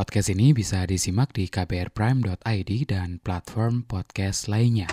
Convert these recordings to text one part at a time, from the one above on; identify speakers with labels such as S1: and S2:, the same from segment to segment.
S1: Podcast ini bisa disimak di kbrprime.id dan platform podcast lainnya.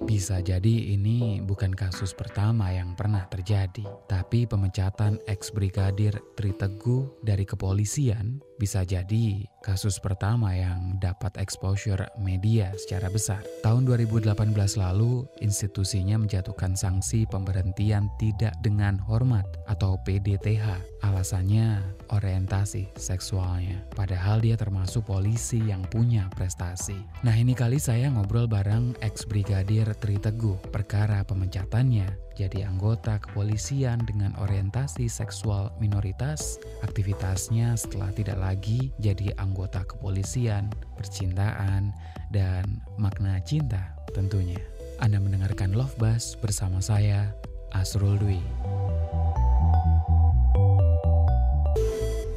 S1: Bisa jadi ini bukan kasus pertama yang pernah terjadi, tapi pemecatan ex-brigadir Tri Teguh dari kepolisian bisa jadi kasus pertama yang dapat exposure media secara besar. Tahun 2018 lalu, institusinya menjatuhkan sanksi pemberhentian tidak dengan hormat atau PDTH. Alasannya orientasi seksualnya. Padahal dia termasuk polisi yang punya prestasi. Nah, ini kali saya ngobrol bareng ex-brigadir Tri Teguh. Perkara pemecatannya jadi anggota kepolisian dengan orientasi seksual minoritas, aktivitasnya setelah tidak lagi jadi anggota kepolisian, percintaan, dan makna cinta tentunya. Anda mendengarkan Love Buzz bersama saya, Asrul Dwi.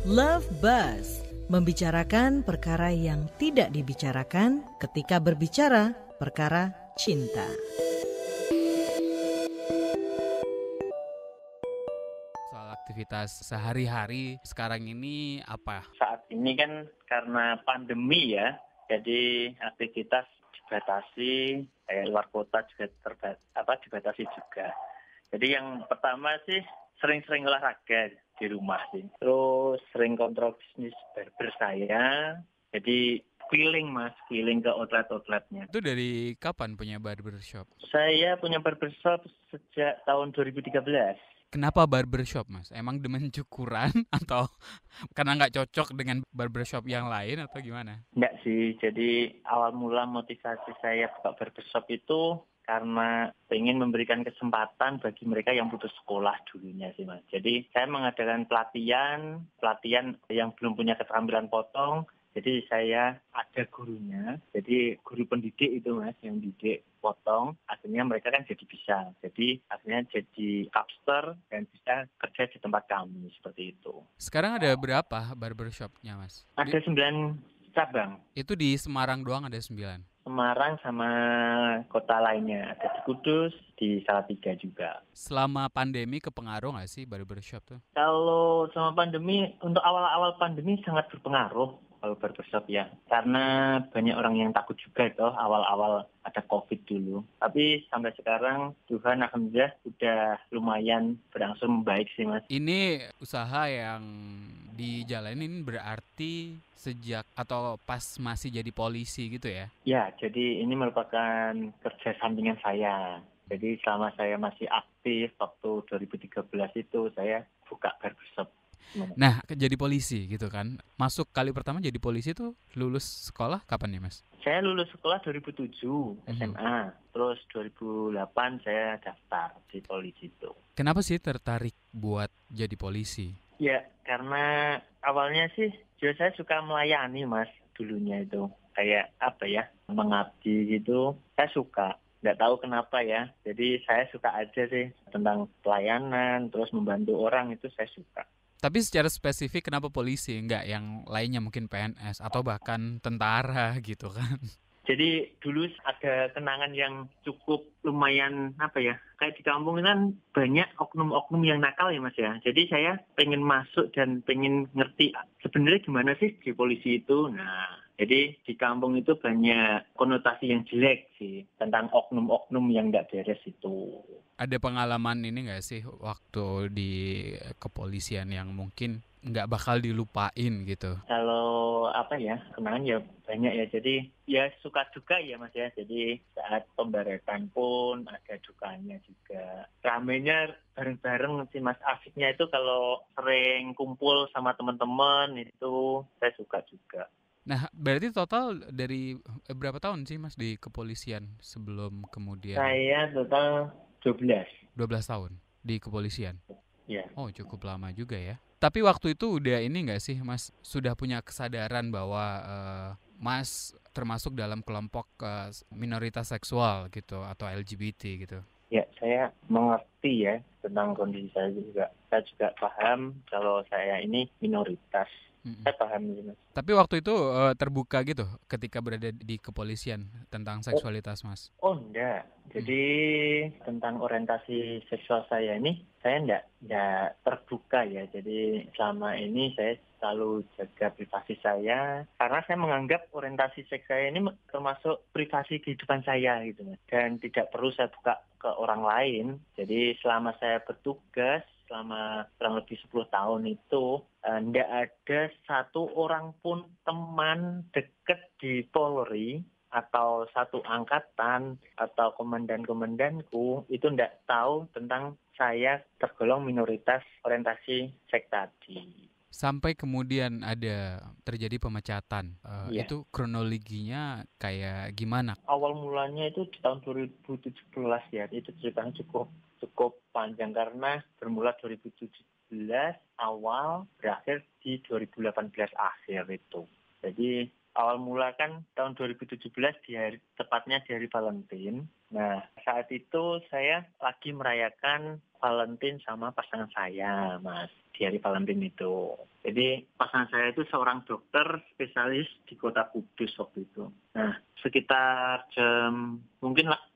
S2: Love Buzz, membicarakan perkara yang tidak dibicarakan ketika berbicara perkara cinta.
S1: Soal aktivitas sehari-hari sekarang ini apa?
S3: Saat ini kan karena pandemi ya, jadi aktivitas dibatasi, kayak luar kota juga dibatasi juga. Jadi yang pertama sih sering-sering olahraga di rumah sih. Terus sering kontrol bisnis barber saya, jadi keliling ke outlet-outletnya.
S1: Itu dari kapan punya barbershop?
S3: Saya punya barbershop sejak tahun 2013.
S1: Kenapa barbershop, Mas? Emang demen cukuran atau karena nggak cocok dengan barbershop yang lain atau gimana?
S3: Enggak sih, jadi awal mula motivasi saya buka barbershop itu karena ingin memberikan kesempatan bagi mereka yang putus sekolah dulunya sih, Mas. Jadi saya mengadakan pelatihan yang belum punya keterampilan potong. Jadi saya ada gurunya, jadi guru pendidik itu Mas yang didik potong, akhirnya mereka kan jadi bisa. Jadi akhirnya jadi capster dan bisa kerja di tempat kami seperti itu.
S1: Sekarang ada berapa barbershopnya, Mas?
S3: Ada 9 cabang.
S1: Itu di Semarang doang ada 9?
S3: Semarang sama kota lainnya, ada di Kudus, di Salatiga juga.
S1: Selama pandemi kepengaruh nggak sih barbershop tuh?
S3: Kalau selama pandemi, untuk awal-awal pandemi sangat berpengaruh. Kalau barbershop ya, karena banyak orang yang takut juga itu awal-awal ada COVID dulu. Tapi sampai sekarang Tuhan alhamdulillah udah lumayan berangsur membaik sih Mas.
S1: Ini usaha yang dijalanin berarti sejak atau pas masih jadi polisi gitu ya?
S3: Ya, jadi ini merupakan kerja sampingan saya. Jadi selama saya masih aktif waktu 2013 itu saya buka barbershop.
S1: Nah, jadi polisi gitu kan. Masuk kali pertama jadi polisi tuh lulus sekolah kapan nih, Mas?
S3: Saya lulus sekolah 2007 SMA. Terus 2008 saya daftar di polisi itu.
S1: Kenapa sih tertarik buat jadi polisi?
S3: Ya, karena awalnya sih saya suka melayani Mas dulunya itu. Kayak apa ya, mengabdi gitu. Saya suka. Nggak tahu kenapa ya. Jadi saya suka aja sih tentang pelayanan, terus membantu orang itu saya suka.
S1: Tapi secara spesifik kenapa polisi? Enggak yang lainnya mungkin PNS atau bahkan tentara gitu kan?
S3: Jadi dulu ada kenangan yang cukup lumayan kayak di kampung kan banyak oknum-oknum yang nakal ya Mas ya. Jadi saya pengen masuk dan pengen ngerti sebenarnya gimana sih di polisi itu. Nah, jadi di kampung itu banyak konotasi yang jelek sih tentang oknum-oknum yang nggak beres itu.
S1: Ada pengalaman ini nggak sih waktu di kepolisian yang mungkin nggak bakal dilupain gitu?
S3: Kalau kenangan ya banyak ya. Jadi ya suka duka ya Mas ya. Jadi saat pembaretan pun ada dukanya juga. Ramenya bareng-bareng si Mas Afiknya itu kalau sering kumpul sama teman-teman itu saya suka juga.
S1: Nah, berarti total dari berapa tahun sih Mas di kepolisian sebelum kemudian?
S3: Saya total 12
S1: tahun di kepolisian?
S3: Ya.
S1: Oh, cukup lama juga ya. Tapi waktu itu udah ini nggak sih Mas, sudah punya kesadaran bahwa Mas termasuk dalam kelompok minoritas seksual gitu atau LGBT gitu?
S3: Ya, saya mengerti ya tentang kondisi saya juga. Saya juga paham kalau saya ini minoritas.
S1: Mm-mm.
S3: Saya paham ini, Mas.
S1: Tapi waktu itu terbuka gitu ketika berada di kepolisian tentang
S3: Oh,
S1: seksualitas, Mas?
S3: oh enggak.
S1: Hmm.
S3: Jadi tentang orientasi seksual saya ini, saya enggak terbuka ya. Jadi selama ini saya selalu jaga privasi saya, karena saya menganggap orientasi seks saya ini termasuk privasi kehidupan saya gitu, Mas. Dan tidak perlu saya buka ke orang lain. Jadi selama saya bertugas, selama kurang lebih 10 tahun itu, enggak ada satu orang pun teman dekat di Polri atau satu angkatan atau komandan-komandanku itu tidak tahu tentang saya tergolong minoritas orientasi seks tadi.
S1: Sampai kemudian ada terjadi pemecatan.
S3: Iya.
S1: Itu kronologinya kayak gimana?
S3: Awal mulanya itu di tahun 2017 ya. Itu ceritanya cukup cukup panjang karena bermula 2017 awal, berakhir di 2018 akhir itu. Jadi awal mula kan tahun 2017 tepatnya di hari Valentine. Nah, saat itu saya lagi merayakan Valentine sama pasangan saya, Mas, di hari Valentine itu. Jadi pasangan saya itu seorang dokter spesialis di Kota Kudus waktu itu. Nah, sekitar jam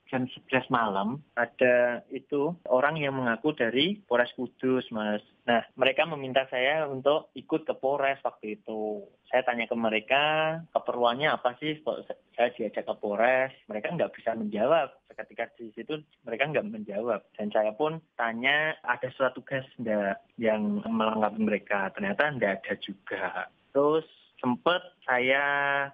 S3: 11 malam ada itu orang yang mengaku dari Polres Kudus, Mas. Nah, mereka meminta saya untuk ikut ke Polres waktu itu. Saya tanya ke mereka, keperluannya apa sih kok saya diajak ke Polres? Mereka nggak bisa menjawab. Ketika di situ mereka nggak menjawab. Dan saya pun tanya, ada surat tugas enggak yang melengkapi mereka? Ternyata enggak ada juga. Terus sempat saya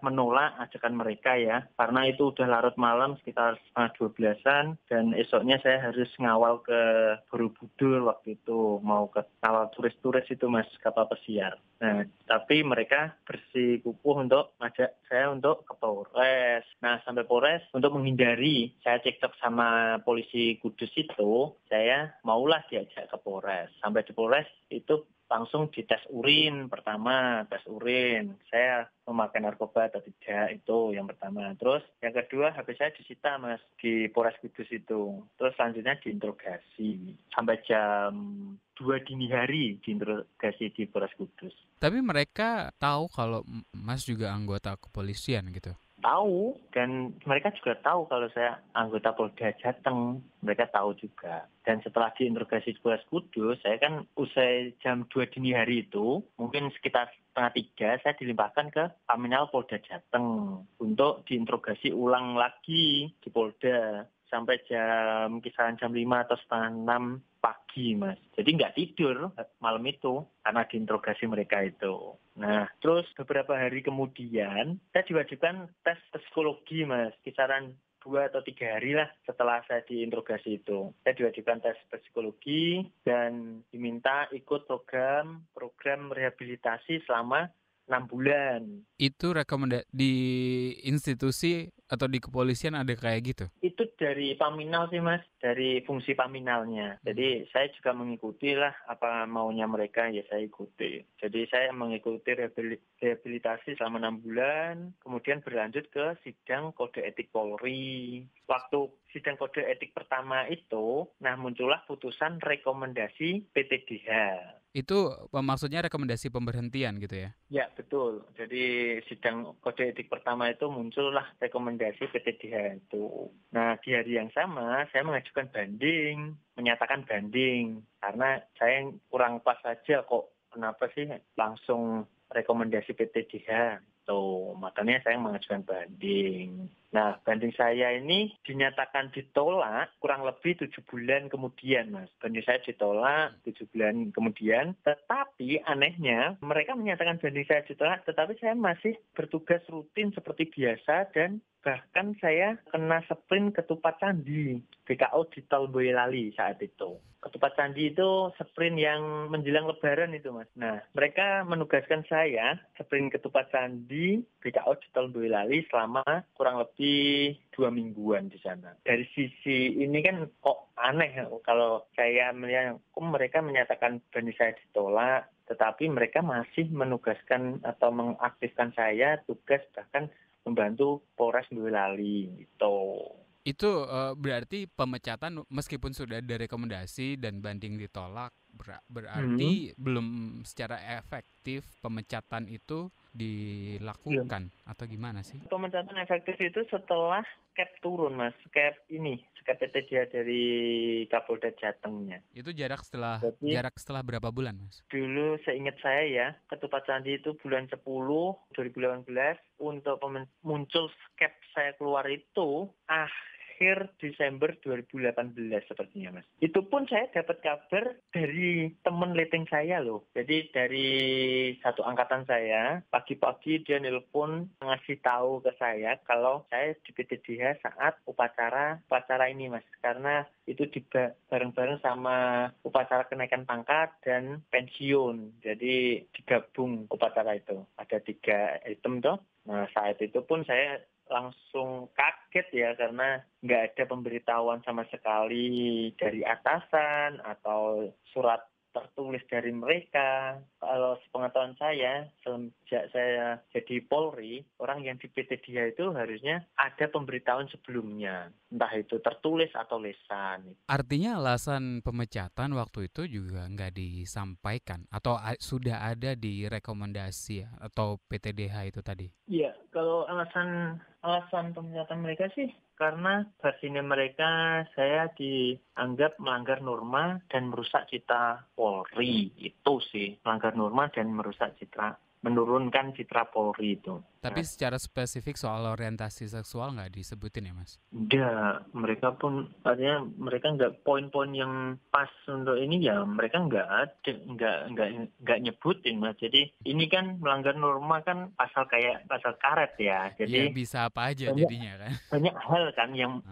S3: menolak ajakan mereka ya, karena itu udah larut malam sekitar setengah 12-an, dan esoknya saya harus ngawal ke Borobudur waktu itu, mau ke kawal turis-turis itu, Mas, kapal pesiar. Nah, tapi mereka bersikukuh untuk ngajak saya untuk ke Polres. Nah, sampai Polres, untuk menghindari saya cekcok sama polisi Kudus itu, saya maulah diajak ke Polres. Sampai di Polres itu langsung dites urin pertama, tes urin. Saya memakai narkoba atau tidak, itu yang pertama. Terus yang kedua, HP saya disita, Mas, di Polres Kudus itu. Terus selanjutnya diinterogasi sampai jam 2 dini hari, diinterogasi di Polres Kudus.
S1: Tapi mereka tahu kalau Mas juga anggota kepolisian gitu.
S3: Tahu, dan mereka juga tahu kalau saya anggota Polda Jateng. Mereka tahu juga. Dan setelah diinterogasi di Polres Kudus, saya kan usai jam 2 dini hari itu, mungkin sekitar setengah 3, saya dilimpahkan ke Paminal Polda Jateng untuk diinterogasi ulang lagi di Polda. Sampai kisaran jam 5 atau setengah 6 pagi, Mas. Jadi nggak tidur malam itu karena diinterogasi mereka itu. Nah, terus beberapa hari kemudian saya diwajibkan tes psikologi, Mas. Kisaran 2 atau 3 hari lah setelah saya diinterogasi itu. Saya diwajibkan tes psikologi dan diminta ikut program rehabilitasi selama 6 bulan.
S1: Itu di institusi atau di kepolisian ada kayak gitu?
S3: Itu dari Paminal sih, Mas, dari fungsi Paminalnya. Jadi saya juga mengikuti lah apa maunya mereka, ya saya ikuti. Jadi saya mengikuti rehabilitasi selama 6 bulan, kemudian berlanjut ke sidang kode etik Polri. Waktu sidang kode etik pertama itu, nah muncullah putusan rekomendasi PTDH.
S1: Itu maksudnya rekomendasi pemberhentian gitu ya?
S3: Ya, betul. Jadi sidang kode etik pertama itu muncullah rekomendasi PTDH itu. Nah, di hari yang sama saya mengajukan banding, menyatakan banding. Karena saya kurang pas saja kok, kenapa sih langsung rekomendasi PTDH. Tuh, makanya saya mengajukan banding. Nah, banding saya ini dinyatakan ditolak kurang lebih 7 bulan kemudian, Mas. Banding saya ditolak 7 bulan kemudian, tetapi anehnya mereka menyatakan banding saya ditolak, tetapi saya masih bertugas rutin seperti biasa dan bahkan saya kena sprint ketupat candi BKO di Tol Boyolali saat itu. Ketupat candi itu sprint yang menjelang lebaran itu, Mas. Nah, mereka menugaskan saya sprint ketupat candi BKO di Tol Boyolali selama kurang lebih 2 mingguan di sana. Dari sisi ini kan kok aneh kalau saya melihat kok mereka menyatakan banding saya ditolak, tetapi mereka masih menugaskan atau mengaktifkan saya tugas bahkan membantu Polres Boyolali gitu.
S1: Itu berarti pemecatan meskipun sudah ada rekomendasi dan banding ditolak,
S3: Hmm.
S1: berarti belum secara efektif pemecatan itu
S3: Iya.
S1: dilakukan atau gimana sih?
S3: Pemecatan efektif itu setelah cap turun, Mas. Cap PTDH dari Kapolda Jatengnya.
S1: Itu
S3: Jadi
S1: jarak setelah berapa bulan, Mas?
S3: dulu seingat saya ya, Ketupat Sandi itu bulan 10 2018, untuk muncul skep saya keluar itu akhir Desember 2018 sepertinya, Mas. Itu pun saya dapat kabar dari temen leteng saya loh. Jadi dari satu angkatan saya, pagi-pagi dia nelpon ngasih tahu ke saya kalau saya di PTDH saat upacara ini, Mas. Karena itu bareng-bareng sama upacara kenaikan pangkat dan pensiun. Jadi digabung upacara itu. Ada 3 item toh. Nah, saat itu pun saya langsung kaget ya, karena nggak ada pemberitahuan sama sekali dari atasan atau surat tertulis dari mereka. Kalau sepengetahuan saya, sejak saya jadi Polri, orang yang di PT Dia itu harusnya ada pemberitahuan sebelumnya, entah itu tertulis atau lisan.
S1: Artinya alasan pemecatan waktu itu juga nggak disampaikan atau sudah ada di rekomendasi ya, atau PTDH itu tadi?
S3: Iya, kalau alasan pemecatan mereka sih karena versinya mereka saya dianggap melanggar norma dan merusak citra Polri. Itu sih, melanggar norma dan menurunkan citra Polri itu.
S1: Tapi secara spesifik soal orientasi seksual nggak disebutin ya, Mas?
S3: Enggak, mereka pun artinya mereka nggak poin-poin yang pas untuk ini ya, mereka nggak ada, nggak nyebutin, Mas. Jadi ini kan melanggar norma kan kayak pasal karet ya.
S1: Ya
S3: Jadi
S1: bisa apa aja
S3: banyak
S1: jadinya kan.
S3: banyak hal kan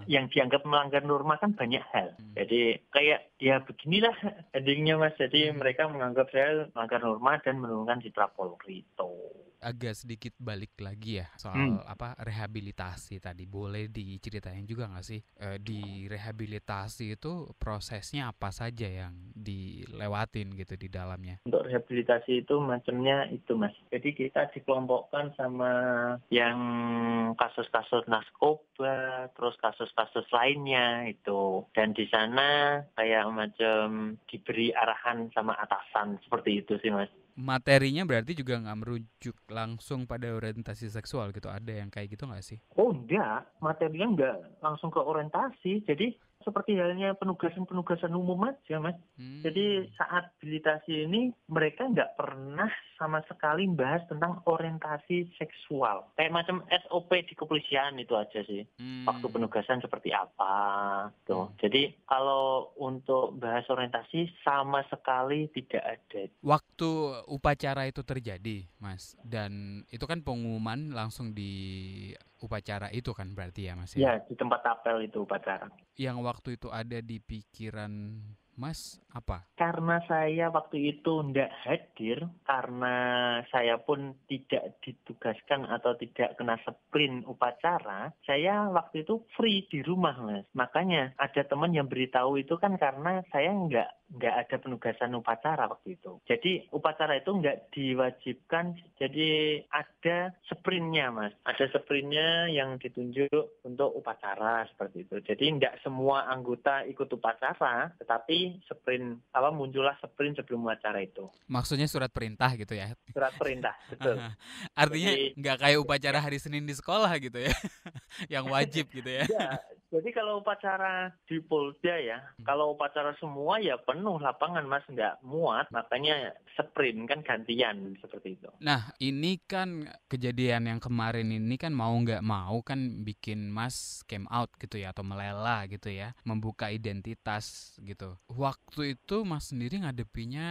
S3: yang dianggap melanggar norma kan banyak hal. Jadi kayak ya beginilah endingnya, Mas. Jadi mereka menganggap saya melanggar norma dan menurunkan citra Polri itu.
S1: Agak sedikit balik lagi ya
S3: Hmm.
S1: soal rehabilitasi tadi, boleh diceritain juga nggak sih di rehabilitasi itu prosesnya apa saja yang dilewatin gitu di dalamnya?
S3: Untuk rehabilitasi itu macamnya itu, Mas. Jadi kita dikelompokkan sama yang kasus-kasus narkoba, terus kasus-kasus lainnya itu. Dan di sana kayak macam diberi arahan sama atasan seperti itu sih, Mas.
S1: Materinya berarti juga nggak merujuk langsung pada orientasi seksual gitu, ada yang kayak gitu nggak sih?
S3: Oh enggak, materinya enggak langsung ke orientasi. Jadi seperti halnya penugasan-penugasan umum aja, Mas. Jadi saat habilitasi ini mereka nggak pernah sama sekali membahas tentang orientasi seksual. Kayak macam SOP di kepolisian itu aja sih. Waktu penugasan seperti apa tuh. Jadi kalau untuk bahas orientasi sama sekali tidak ada.
S1: Waktu upacara itu terjadi, Mas, dan itu kan pengumuman langsung di upacara itu kan berarti ya, Mas ya?
S3: Ya, di tempat apel itu upacara.
S1: Yang waktu itu ada di pikiran Mas apa?
S3: Karena saya waktu itu tidak hadir, karena saya pun tidak ditugaskan atau tidak kena sprint upacara, saya waktu itu free di rumah, Mas. Makanya ada teman yang beritahu itu kan karena saya nggak ada penugasan upacara waktu itu. Jadi upacara itu nggak diwajibkan, jadi ada sprintnya, Mas. Ada sprintnya yang ditunjuk untuk upacara seperti itu. Jadi nggak semua anggota ikut upacara, tetapi muncullah sprint sebelum acara itu.
S1: Maksudnya surat perintah gitu ya?
S3: Surat perintah, betul.
S1: Artinya
S3: Jadi
S1: nggak kayak upacara hari Senin di sekolah gitu ya? Yang wajib gitu ya?
S3: ya, jadi kalau upacara di Polda ya, kalau upacara semua ya penuh lapangan, Mas, nggak muat, makanya sprint kan gantian seperti itu.
S1: Nah, ini kan kejadian yang kemarin ini kan mau nggak mau kan bikin Mas came out gitu ya, atau melela gitu ya, membuka identitas gitu. Waktu itu Mas sendiri ngadepinya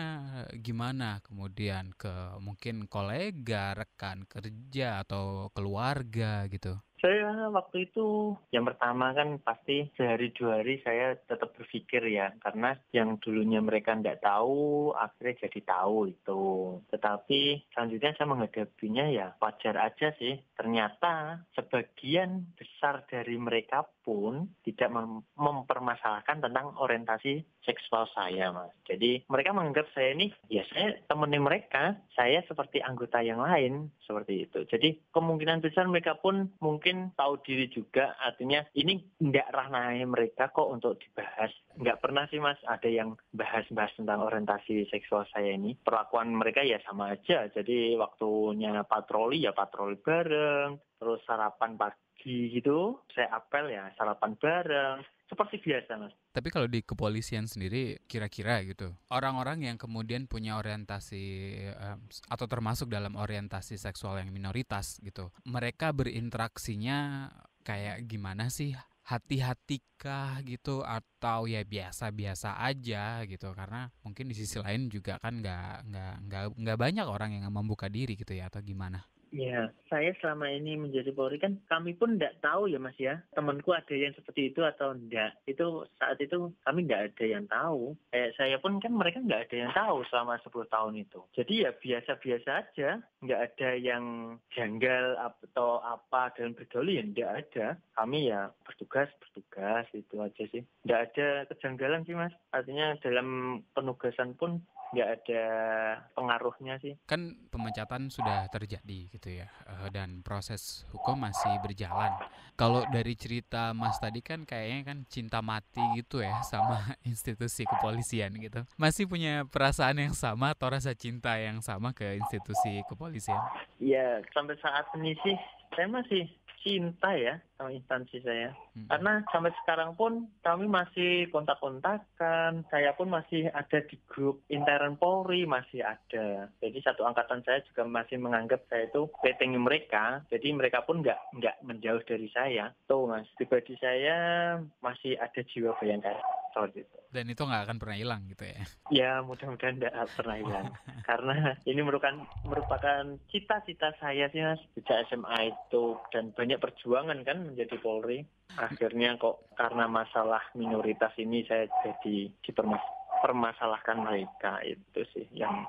S1: gimana? Kemudian ke mungkin kolega, rekan kerja, atau keluarga gitu?
S3: Saya waktu itu yang pertama kan pasti sehari 2 hari saya tetap berpikir ya, karena yang dulunya mereka nggak tahu akhirnya jadi tahu itu. Tetapi selanjutnya saya menghadapinya ya wajar aja sih. Ternyata sebagian besar dari mereka pun tidak mempermasalahkan tentang orientasi seksual saya, Mas. Jadi mereka menganggap saya ini ya saya temenin mereka, saya seperti anggota yang lain seperti itu. Jadi kemungkinan besar mereka pun mungkin mungkin tahu diri juga, artinya ini nggak ranahnya mereka kok untuk dibahas. Nggak pernah sih Mas ada yang bahas-bahas tentang orientasi seksual saya ini. Perlakuan mereka ya sama aja, jadi waktunya patroli ya patroli bareng, terus sarapan pagi gitu, saya apel ya sarapan bareng, seperti biasa Mas.
S1: Tapi kalau di kepolisian sendiri kira-kira gitu, orang-orang yang kemudian punya orientasi atau termasuk dalam orientasi seksual yang minoritas gitu, mereka berinteraksinya kayak gimana sih? Hati-hatikah gitu atau ya biasa-biasa aja gitu, karena mungkin di sisi lain juga kan nggak banyak orang yang membuka diri gitu ya, atau gimana?
S3: Ya, saya selama ini menjadi Polri kan kami pun tidak tahu ya Mas ya, temanku ada yang seperti itu atau enggak. Itu saat itu kami nggak ada yang tahu. Kayak saya pun kan mereka nggak ada yang tahu selama 10 tahun itu. Jadi ya biasa-biasa aja, nggak ada yang janggal atau apa dalam berdoli, ya nggak ada. Kami ya bertugas itu aja sih. Nggak ada kejanggalan sih Mas. Artinya dalam penugasan pun nggak ada pengaruhnya sih.
S1: Kan pemecatan sudah terjadi gitu ya, dan proses hukum masih berjalan. Kalau dari cerita Mas tadi kan kayaknya kan cinta mati gitu ya sama institusi kepolisian gitu. Masih punya perasaan yang sama atau rasa cinta yang sama ke institusi kepolisian?
S3: Ya, sampai saat ini sih saya masih cinta ya sama instansi saya. Karena sampai sekarang pun kami masih kontak-kontakan, saya pun masih ada di grup intern Polri, masih ada. Jadi satu angkatan saya juga masih menganggap saya itu petinggi mereka, jadi mereka pun nggak menjauh dari saya. Tuh Mas, pribadi saya masih ada jiwa bayangkara gitu.
S1: Dan itu nggak akan pernah hilang gitu ya?
S3: Ya, mudah-mudahan tidak pernah hilang. Karena ini merupakan cita-cita saya sih Mas, sejak SMA itu. Dan banyak perjuangan kan menjadi Polri. Akhirnya kok karena masalah minoritas ini saya jadi dipermasalahkan mereka. Itu sih yang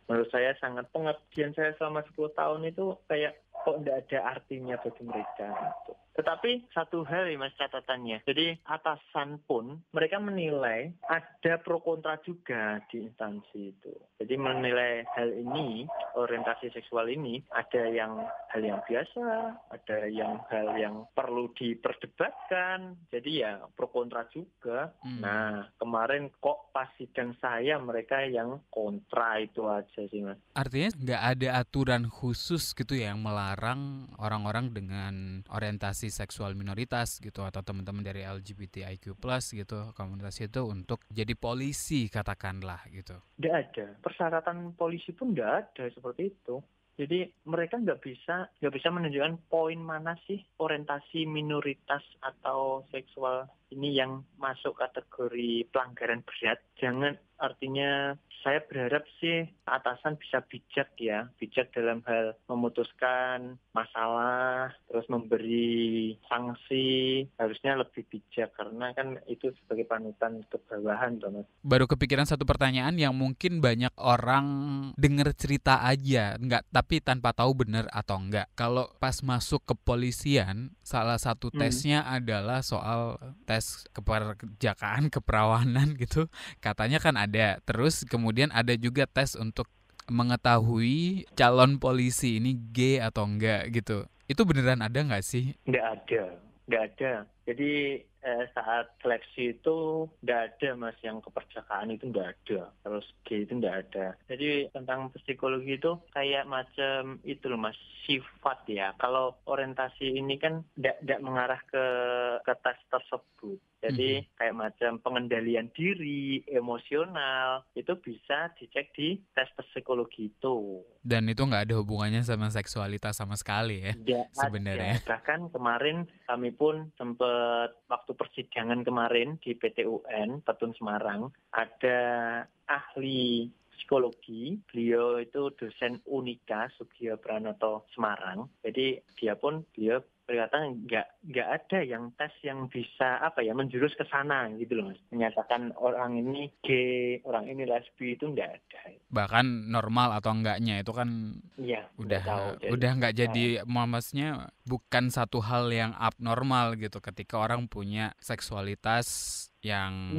S3: menurut saya sangat, pengabdian saya selama 10 tahun itu kayak kok tidak ada artinya bagi mereka gitu. Tetapi satu hal ya Mas catatannya, jadi atasan pun mereka menilai ada pro kontra juga di instansi itu. Jadi menilai hal ini, orientasi seksual ini, ada yang hal yang biasa, ada yang hal yang perlu diperdebatkan. Jadi ya pro kontra juga. Nah kemarin kok pas sidang saya mereka yang kontra itu aja sih Mas.
S1: Artinya nggak ada aturan khusus gitu yang melarang orang-orang dengan orientasi seksual minoritas gitu atau teman-teman dari LGBTIQ+ gitu komunitas itu untuk jadi polisi katakanlah gitu.
S3: Nggak ada. Persyaratan polisi pun nggak ada seperti itu. Jadi mereka nggak bisa menunjukkan poin mana sih orientasi minoritas atau seksual ini yang masuk kategori pelanggaran berat. Jangan, artinya saya berharap sih atasan bisa bijak dalam hal memutuskan masalah, terus memberi sanksi, harusnya lebih bijak karena kan itu sebagai panutan ke bawahan, Mas.
S1: Baru kepikiran satu pertanyaan yang mungkin banyak orang dengar cerita aja, tapi tanpa tahu benar atau enggak. Kalau pas masuk kepolisian, salah satu tesnya adalah soal tes keperjakaan, keperawanan gitu. Katanya kan ada. Terus kemudian ada juga tes untuk mengetahui calon polisi ini gay atau enggak gitu. Itu beneran ada nggak sih?
S3: Nggak ada. Jadi saat seleksi itu nggak ada Mas, yang keperjakaan itu nggak ada, terus gay itu nggak ada. Jadi tentang psikologi itu kayak macam itu loh Mas, sifat ya. Kalau orientasi ini kan nggak mengarah ke tes tersebut. Jadi kayak macam pengendalian diri, emosional, itu bisa dicek di tes psikologi itu.
S1: Dan itu nggak ada hubungannya sama seksualitas sama sekali ya sebenarnya.
S3: Bahkan kemarin kami pun sempat waktu persidangan kemarin di PTUN Petun Semarang, ada ahli psikologi, beliau itu dosen Unika Sugio Pranoto Semarang. Jadi beliau berkata nggak ada yang tes yang bisa menjurus ke sana gitu loh Mas. Menyatakan orang ini gay, orang ini lesbi, itu nggak ada.
S1: Bahkan normal atau enggaknya itu kan udah nggak jadi, maksudnya bukan satu hal yang abnormal gitu ketika orang punya seksualitas yang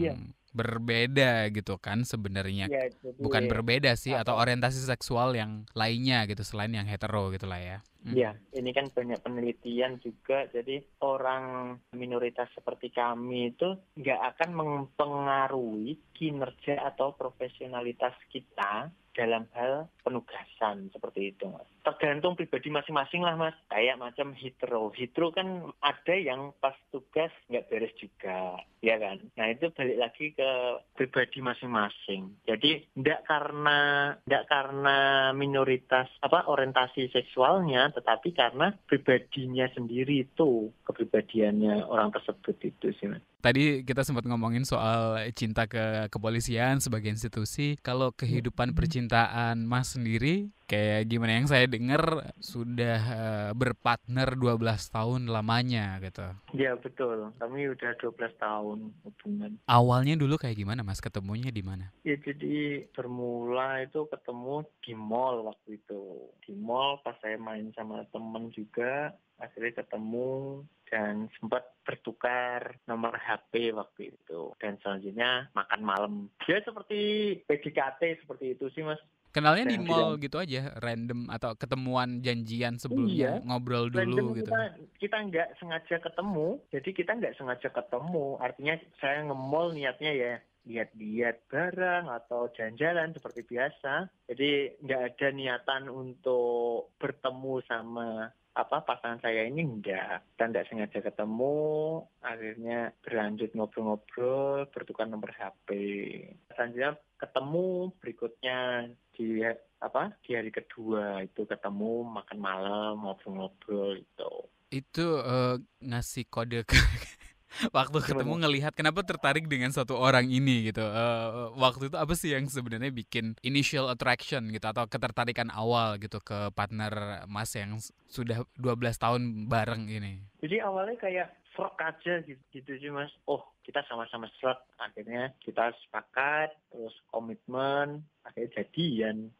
S1: berbeda gitu kan sebenarnya. Bukan berbeda sih, atau orientasi seksual yang lainnya gitu selain yang hetero gitu lah ya.
S3: Ya, ini kan banyak penelitian juga, jadi orang minoritas seperti kami itu nggak akan mempengaruhi kinerja atau profesionalitas kita dalam hal penugasan seperti itu, Mas. Tergantung pribadi masing-masing lah, Mas. Kayak macam Hitro. Hitro kan ada yang pas tugas nggak beres juga, ya kan? Nah, itu balik lagi ke pribadi masing-masing. Jadi nggak karena minoritas orientasi seksualnya, tetapi karena pribadinya sendiri itu, kepribadiannya orang tersebut itu sih, Mas.
S1: Tadi kita sempat ngomongin soal cinta ke kepolisian sebagai institusi. Kalau kehidupan percintaan Mas sendiri, kayak gimana? Yang saya dengar sudah berpartner 12 tahun lamanya gitu.
S3: Ya betul, kami udah 12 tahun hubungan.
S1: Awalnya dulu kayak gimana Mas? Ketemunya di mana?
S3: Ya jadi bermula itu ketemu di mall waktu itu. Di mall pas saya main sama temen juga, akhirnya ketemu dan sempat bertukar nomor HP waktu itu. Dan selanjutnya makan malam. Ya seperti PDKT seperti itu sih, Mas.
S1: Kenalnya di mall gitu aja, random atau ketemuan janjian sebelumnya, ngobrol dulu
S3: random
S1: gitu.
S3: Kita nggak sengaja ketemu, jadi kita nggak sengaja ketemu. Artinya saya nge-mall niatnya ya lihat-lihat barang atau jalan-jalan seperti biasa. Jadi nggak ada niatan untuk bertemu sama pasangan saya ini, enggak. Kita enggak sengaja ketemu, akhirnya berlanjut ngobrol-ngobrol, bertukar nomor HP. Selanjutnya ketemu berikutnya di hari kedua itu ketemu makan malam, ngobrol-ngobrol itu.
S1: Itu ngasih kode ke waktu ketemu ngelihat kenapa tertarik dengan satu orang ini gitu. Waktu itu apa sih yang sebenarnya bikin initial attraction gitu atau ketertarikan awal gitu ke partner Mas yang sudah 12 tahun bareng ini?
S3: Jadi awalnya kayak srek aja gitu sih, Mas. Oh, kita sama-sama srek. Akhirnya kita sepakat, terus komitmen, akhirnya jadian.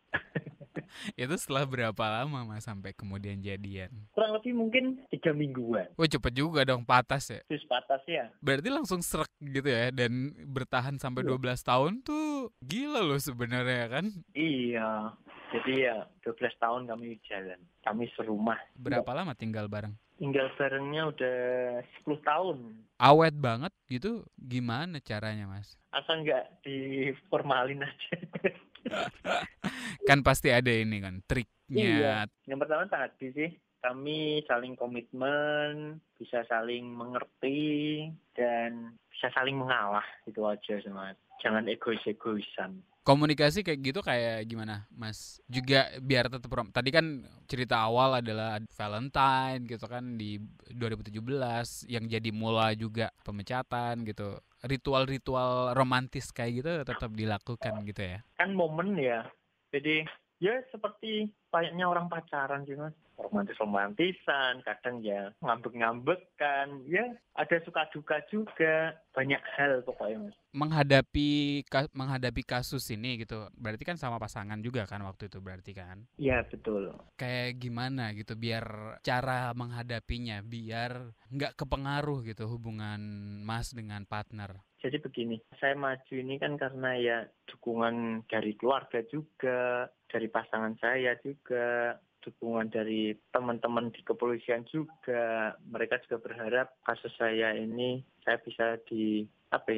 S1: Itu setelah berapa lama Mas sampai kemudian jadian?
S3: Kurang lebih mungkin 3 mingguan.
S1: Wah, cepet juga dong, patas ya?
S3: Patas ya.
S1: Berarti langsung srek gitu ya, dan bertahan sampai 12 tahun tuh gila loh sebenarnya kan?
S3: Iya, jadi ya 12 tahun kami jalan. Kami serumah.
S1: Berapa lama tinggal bareng?
S3: Tinggal barengnya udah 10 tahun.
S1: Awet banget gitu, gimana caranya Mas?
S3: Asal nggak diformalin aja.
S1: Kan pasti ada ini kan, triknya.
S3: Iya, yang pertama tadi sih, kami saling komitmen, bisa saling mengerti, dan bisa saling mengalah, itu aja sama. Jangan egois-egoisan.
S1: Komunikasi kayak gitu kayak gimana Mas? Juga biar tetap tadi kan cerita awal adalah Valentine gitu kan di 2017 yang jadi mula juga pemecatan gitu. Ritual-ritual romantis kayak gitu tetap dilakukan gitu ya?
S3: Kan momen ya, jadi ya seperti layaknya orang pacaran sih, Mas. Romantis-romantisan, kadang ya ngambek-ngambekan, ya ada suka duka juga, banyak hal pokoknya, Mas.
S1: Menghadapi kasus ini gitu, berarti kan sama pasangan juga kan waktu itu berarti kan?
S3: Iya, betul.
S1: Kayak gimana gitu biar cara menghadapinya, biar nggak kepengaruh gitu hubungan Mas dengan partner?
S3: Jadi begini, saya maju ini kan karena ya dukungan dari keluarga juga, dari pasangan saya juga, dukungan dari teman-teman di kepolisian juga. Mereka juga berharap kasus saya ini saya bisa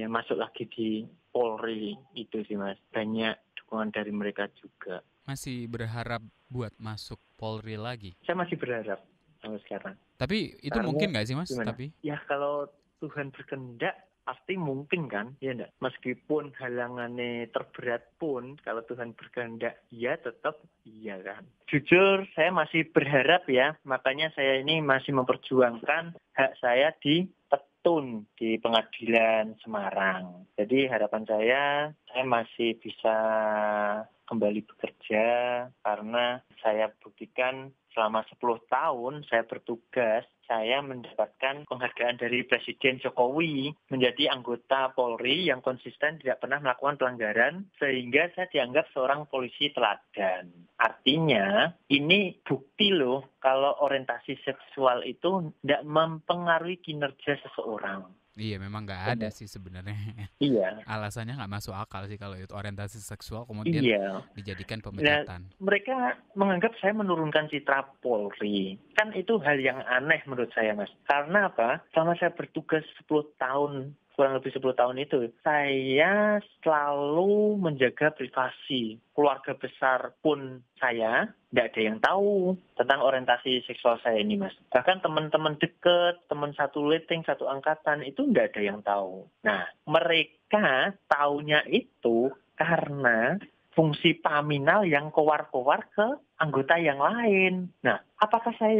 S3: masuk lagi di Polri itu sih, Mas. Banyak dukungan dari mereka juga.
S1: Masih berharap buat masuk Polri lagi?
S3: Saya masih berharap sampai sekarang.
S1: Tapi itu karena mungkin nggak sih Mas?
S3: Gimana?
S1: Tapi
S3: ya kalau Tuhan berkehendak pasti mungkin kan, ya enggak? Meskipun halangannya terberat pun, kalau Tuhan berkehendak, ya tetap iya kan. Jujur, saya masih berharap ya, makanya saya ini masih memperjuangkan hak saya di Petun, di Pengadilan Semarang. Jadi harapan saya masih bisa kembali bekerja, karena saya buktikan selama 10 tahun saya bertugas, saya mendapatkan penghargaan dari Presiden Jokowi menjadi anggota Polri yang konsisten tidak pernah melakukan pelanggaran, sehingga saya dianggap seorang polisi teladan. Artinya, ini bukti loh kalau orientasi seksual itu tidak mempengaruhi kinerja seseorang.
S1: Iya, memang nggak ada
S3: Benar.
S1: sih sebenarnya.
S3: Iya,
S1: Alasannya nggak masuk akal sih kalau itu orientasi seksual kemudian
S3: iya.
S1: dijadikan
S3: Nah,
S1: pemecatan.
S3: mereka menganggap saya menurunkan citra Polri. Kan itu hal yang aneh menurut saya, Mas. Karena apa? Selama saya bertugas 10 tahun, kurang lebih 10 tahun itu, saya selalu menjaga privasi. Keluarga besar pun saya tidak ada yang tahu tentang orientasi seksual saya ini, Mas. Bahkan teman-teman deket, teman satu leteng, satu angkatan, itu tidak ada yang tahu. Nah, mereka taunya itu karena fungsi paminal yang kowar-kowar ke anggota yang lain. Nah, apakah saya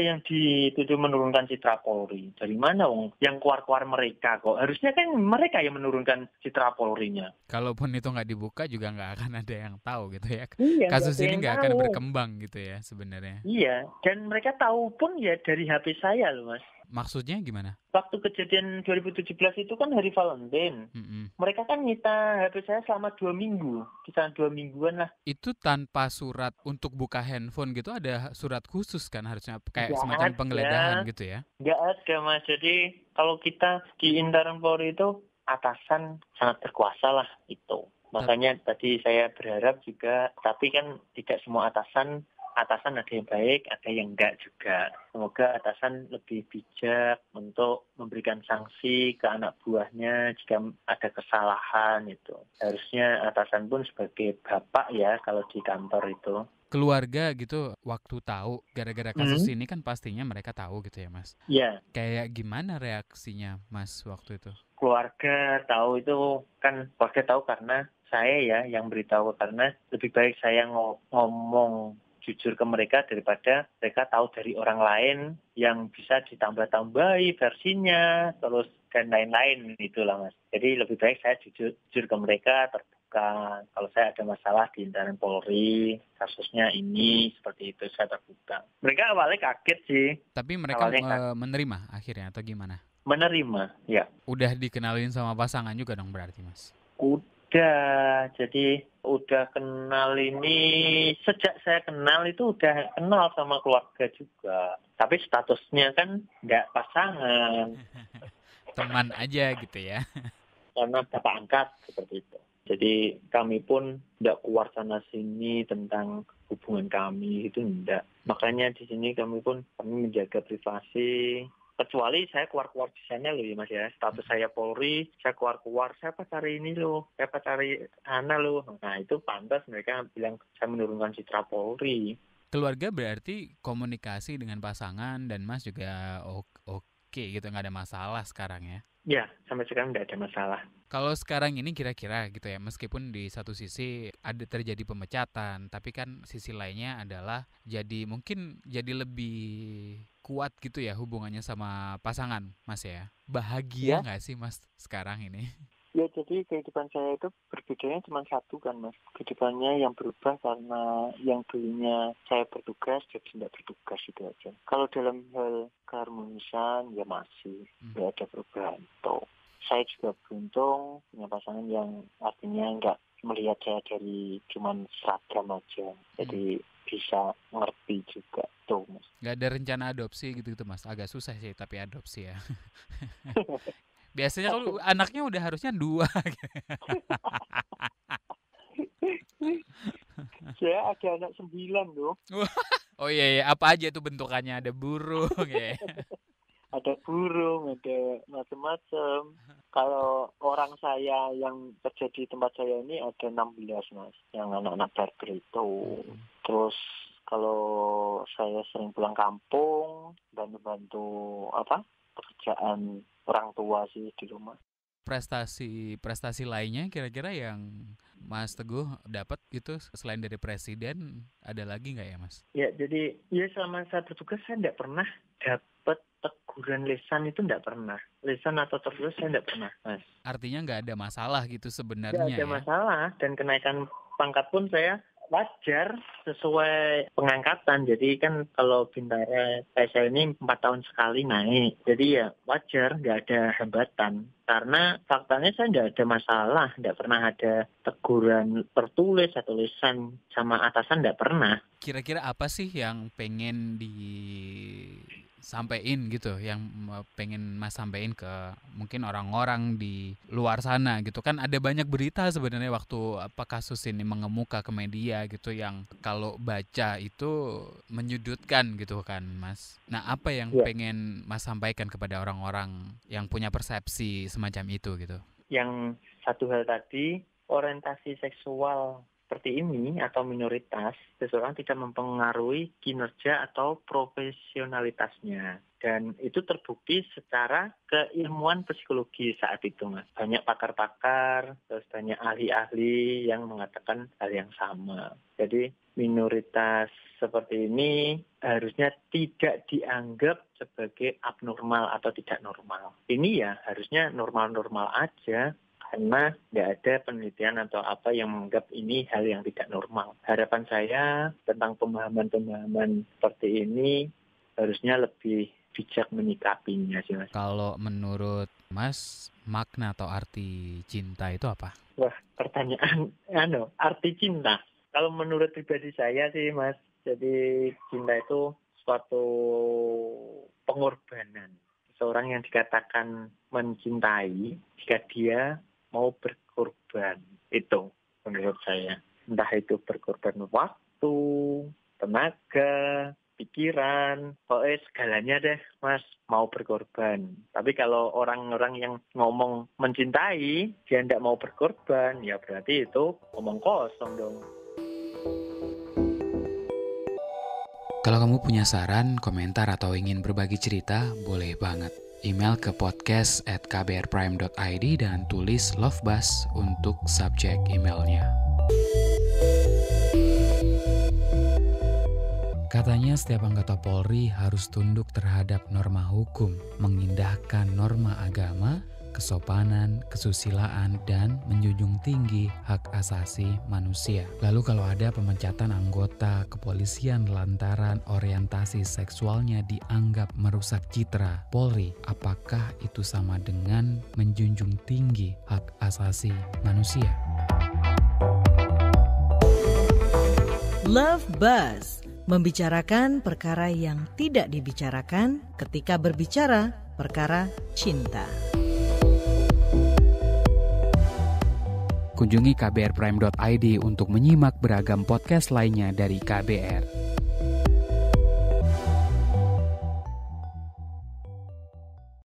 S3: yang dituduh menurunkan citra Polri? Dari mana, Wong? Yang kowar-kowar mereka kok. Harusnya kan mereka yang menurunkan citra Polrinya.
S1: Kalaupun itu nggak dibuka juga nggak akan ada yang tahu gitu ya.
S3: Iya, nggak
S1: Kasus
S3: ada
S1: ini
S3: yang
S1: nggak akan
S3: tahu.
S1: berkembang gitu ya sebenarnya.
S3: Iya, dan mereka tahu pun ya dari HP saya loh, Mas.
S1: Maksudnya gimana?
S3: Waktu kejadian 2017 itu kan hari Valentine.
S1: Mm-mm.
S3: Mereka kan nyita HP saya selama 2 minggu. Kisaran 2 mingguan lah.
S1: Itu tanpa surat untuk buka handphone gitu, ada surat khusus kan harusnya kayak
S3: Nggak
S1: semacam
S3: ada.
S1: penggeledahan gitu ya.
S3: Nggak ada, Mas. Jadi kalau kita di intern Polri itu atasan sangat berkuasa lah itu. Makanya tadi saya berharap juga, tapi kan tidak semua atasan ada yang baik, ada yang enggak juga. Semoga atasan lebih bijak untuk memberikan sanksi ke anak buahnya jika ada kesalahan itu. Harusnya atasan pun sebagai bapak ya kalau di kantor itu.
S1: Keluarga gitu waktu tahu gara-gara kasus ini kan pastinya mereka tahu gitu ya Mas.
S3: Ya,
S1: Kayak gimana reaksinya Mas waktu itu?
S3: keluarga tahu itu kan keluarga tahu karena saya ya yang beritahu, karena lebih baik saya ngomong jujur ke mereka daripada mereka tahu dari orang lain yang bisa ditambah-tambahi versinya terus dan lain-lain itulah, Mas. Jadi lebih baik saya jujur ke mereka, terbuka. Kalau saya ada masalah di internal Polri, kasusnya ini seperti itu, saya terbuka. Mereka awalnya kaget sih.
S1: Tapi mereka menerima akhirnya atau gimana?
S3: Menerima, ya.
S1: Udah dikenalin sama pasangan juga dong berarti Mas?
S3: Udah, jadi udah kenal ini, sejak saya kenal itu udah kenal sama keluarga juga. Tapi statusnya kan nggak pasangan.
S1: Teman aja gitu ya.
S3: Karena bapak angkat seperti itu. Jadi kami pun nggak keluar sana sini tentang hubungan kami, itu enggak. Makanya di sini kami menjaga privasi. Kecuali saya keluar-keluar di sana loh ya Mas ya. Status saya Polri, saya keluar-keluar, saya pacari ini loh, saya pacari Ana loh. Nah itu pantas mereka bilang saya menurunkan citra Polri.
S1: Keluarga berarti komunikasi dengan pasangan dan Mas juga oke gitu, nggak ada masalah sekarang ya?
S3: Ya, sampai sekarang nggak ada masalah.
S1: Kalau sekarang ini kira-kira gitu ya, meskipun di satu sisi ada terjadi pemecatan, tapi kan sisi lainnya adalah mungkin jadi lebih kuat gitu ya hubungannya sama pasangan, Mas ya. Bahagia nggak sih Mas sekarang ini?
S3: Ya, jadi kehidupan saya itu berbedanya cuma satu kan, Mas. Kehidupannya yang berubah karena yang dulunya saya bertugas jadi tidak bertugas, itu aja. Kalau dalam hal keharmonisan ya masih nggak ada perubahan. Saya juga beruntung punya pasangan yang artinya nggak melihat saya dari cuma seragam aja. Jadi bisa ngerti juga tuh, Mas.
S1: Nggak ada rencana adopsi gitu-gitu Mas. Agak susah sih tapi adopsi ya. Biasanya kalau anaknya udah harusnya 2.
S3: Saya ada anak 9 loh.
S1: Oh iya, apa aja tuh bentukannya? Ada burung ya.
S3: Ada burung, ada macam-macam. Kalau orang saya yang kerja di tempat saya ini ada 16 Mas, yang anak-anak barber itu. Terus kalau saya sering pulang kampung, bantu-bantu pekerjaan orang tua sih di rumah.
S1: Prestasi lainnya kira-kira yang Mas Teguh dapat gitu selain dari presiden, ada lagi nggak ya Mas?
S3: Ya, jadi ya selama saya bertugas saya tidak pernah dapat teguran lisan, itu tidak pernah. Lisan atau tertulis saya tidak pernah, Mas.
S1: Artinya nggak ada masalah gitu sebenarnya ya?
S3: Nggak ada masalah, dan kenaikan pangkat pun saya wajar sesuai pengangkatan. Jadi kan kalau Bintara saya ini 4 tahun sekali naik. Jadi ya wajar, nggak ada hambatan. Karena faktanya saya nggak ada masalah, nggak pernah ada teguran tertulis atau lisan sama atasan, nggak pernah.
S1: Kira-kira apa sih yang pengen sampein gitu, yang pengen Mas sampein ke mungkin orang-orang di luar sana gitu kan. Ada banyak berita sebenarnya waktu kasus ini mengemuka ke media gitu, yang kalau baca itu menyudutkan gitu kan Mas. Nah, apa yang pengen Mas sampaikan kepada orang-orang yang punya persepsi semacam itu gitu?
S3: Yang satu hal tadi, orientasi seksual seperti ini atau minoritas, seseorang tidak mempengaruhi kinerja atau profesionalitasnya. Dan itu terbukti secara keilmuan psikologi saat itu, Mas. Banyak pakar-pakar, terus banyak ahli-ahli yang mengatakan hal yang sama. Jadi minoritas seperti ini harusnya tidak dianggap sebagai abnormal atau tidak normal. Ini ya harusnya normal-normal aja. Karena tidak ada penelitian atau apa yang menganggap ini hal yang tidak normal. Harapan saya tentang pemahaman-pemahaman seperti ini harusnya lebih bijak menyikapinya sih, Mas.
S1: Kalau menurut Mas, makna atau arti cinta itu apa?
S3: Wah, pertanyaan arti cinta. Kalau menurut pribadi saya sih, Mas, jadi cinta itu suatu pengorbanan. Seorang yang dikatakan mencintai jika dia mau berkorban, itu menurut saya. Entah itu berkorban waktu, tenaga, pikiran, pokoknya segalanya deh Mas, mau berkorban. Tapi kalau orang-orang yang ngomong mencintai, dia tidak mau berkorban, ya berarti itu ngomong kosong dong.
S1: Kalau kamu punya saran, komentar, atau ingin berbagi cerita, boleh banget. Email ke podcast@kbrprime.id dan tulis Love Buzz untuk subjek emailnya. Katanya setiap anggota Polri harus tunduk terhadap norma hukum, mengindahkan norma agama, kesopanan, kesusilaan, dan menjunjung tinggi hak asasi manusia. Lalu kalau ada pemecatan anggota kepolisian lantaran orientasi seksualnya dianggap merusak citra Polri, apakah itu sama dengan menjunjung tinggi hak asasi manusia?
S2: Love Buzz, membicarakan perkara yang tidak dibicarakan ketika berbicara perkara cinta.
S1: Kunjungi kbrprime.id untuk menyimak beragam podcast lainnya dari KBR.